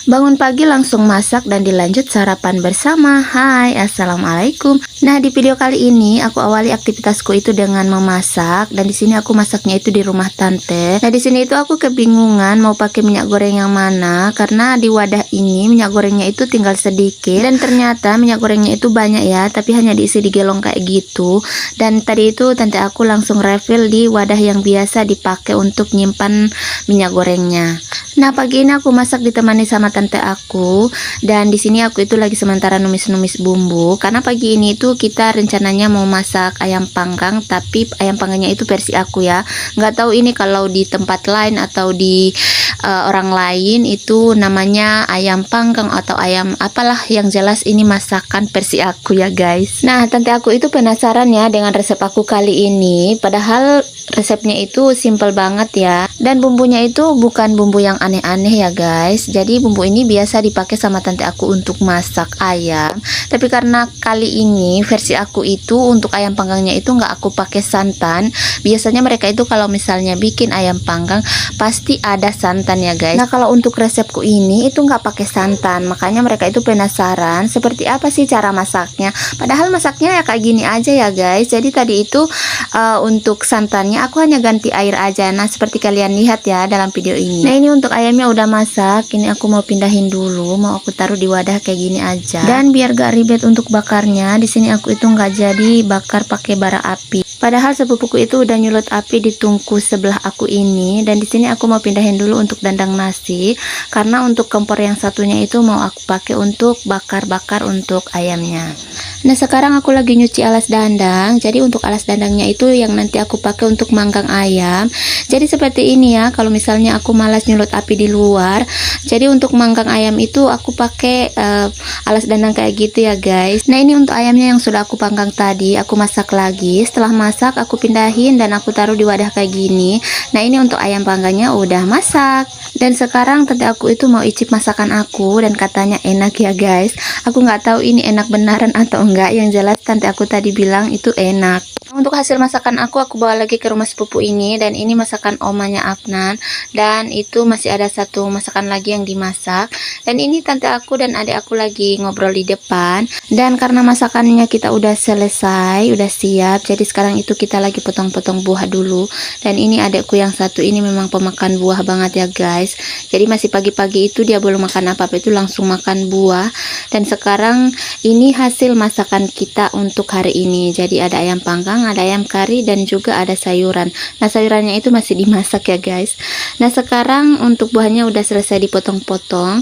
Bangun pagi langsung masak dan dilanjut sarapan bersama. Hai, assalamualaikum. Nah, di video kali ini aku awali aktivitasku itu dengan memasak, dan di sini aku masaknya itu di rumah tante. Nah, di sini itu aku kebingungan mau pakai minyak goreng yang mana, karena di wadah ini minyak gorengnya itu tinggal sedikit, dan ternyata minyak gorengnya itu banyak ya, tapi hanya diisi di gelong kayak gitu. Dan tadi itu tante aku langsung refill di wadah yang biasa dipakai untuk nyimpan minyak gorengnya. Nah, pagi ini aku masak ditemani sama tante aku, dan di sini aku itu lagi sementara numis-numis bumbu karena pagi ini itu kita rencananya mau masak ayam panggang, tapi ayam panggangnya itu versi aku ya. Nggak tahu ini kalau di tempat lain atau di orang lain itu namanya ayam panggang atau ayam apalah, yang jelas ini masakan versi aku ya guys. Nah, tante aku itu penasaran ya dengan resep aku kali ini, padahal resepnya itu simple banget ya, dan bumbunya itu bukan bumbu yang aneh-aneh ya guys. Jadi bumbu ini biasa dipakai sama tante aku untuk masak ayam, tapi karena kali ini versi aku itu untuk ayam panggangnya itu nggak aku pakai santan. Biasanya mereka itu kalau misalnya bikin ayam panggang pasti ada santan ya guys. Nah, kalau untuk resepku ini itu nggak pakai santan, makanya mereka itu penasaran seperti apa sih cara masaknya. Padahal masaknya ya kayak gini aja ya guys. Jadi tadi itu untuk santannya aku hanya ganti air aja. Nah, seperti kalian lihat ya dalam video ini. Nah, ini untuk ayamnya udah masak. Ini aku mau pindahin dulu, mau aku taruh di wadah kayak gini aja. Dan biar gak ribet untuk bakarnya, di sini aku itu nggak jadi bakar pakai bara api. Padahal sepupuku itu udah nyulut api di tungku sebelah aku ini, dan di sini aku mau pindahin dulu untuk dandang nasi, karena untuk kompor yang satunya itu mau aku pakai untuk bakar-bakar untuk ayamnya. Nah, sekarang aku lagi nyuci alas dandang. Jadi untuk alas dandangnya itu yang nanti aku pakai untuk manggang ayam. Jadi seperti ini ya, kalau misalnya aku malas nyulut api di luar, jadi untuk manggang ayam itu aku pakai alas dandang kayak gitu ya guys. Nah, ini untuk ayamnya yang sudah aku panggang tadi, aku masak lagi. Setelah masak aku pindahin dan aku taruh di wadah kayak gini. Nah, ini untuk ayam panggangnya udah masak. Dan sekarang tante aku itu mau icip masakan aku, dan katanya enak ya guys. Aku nggak tahu ini enak beneran atau enggak, yang jelas tante aku tadi bilang itu enak. Untuk hasil masakan aku bawa lagi ke rumah sepupu ini, dan ini masakan omanya Afnan, dan itu masih ada satu masakan lagi yang dimasak. Dan ini tante aku dan adik aku lagi ngobrol di depan, dan karena masakannya kita udah selesai, udah siap, jadi sekarang itu kita lagi potong-potong buah dulu. Dan ini adikku yang satu ini memang pemakan buah banget ya guys. Jadi masih pagi-pagi itu dia belum makan apa-apa, itu langsung makan buah. Dan sekarang ini hasil masakan kita untuk hari ini. Jadi ada ayam panggang, ada ayam kari, dan juga ada sayuran. Nah, sayurannya itu masih dimasak ya guys. Nah, sekarang untuk buahnya udah selesai dipotong-potong.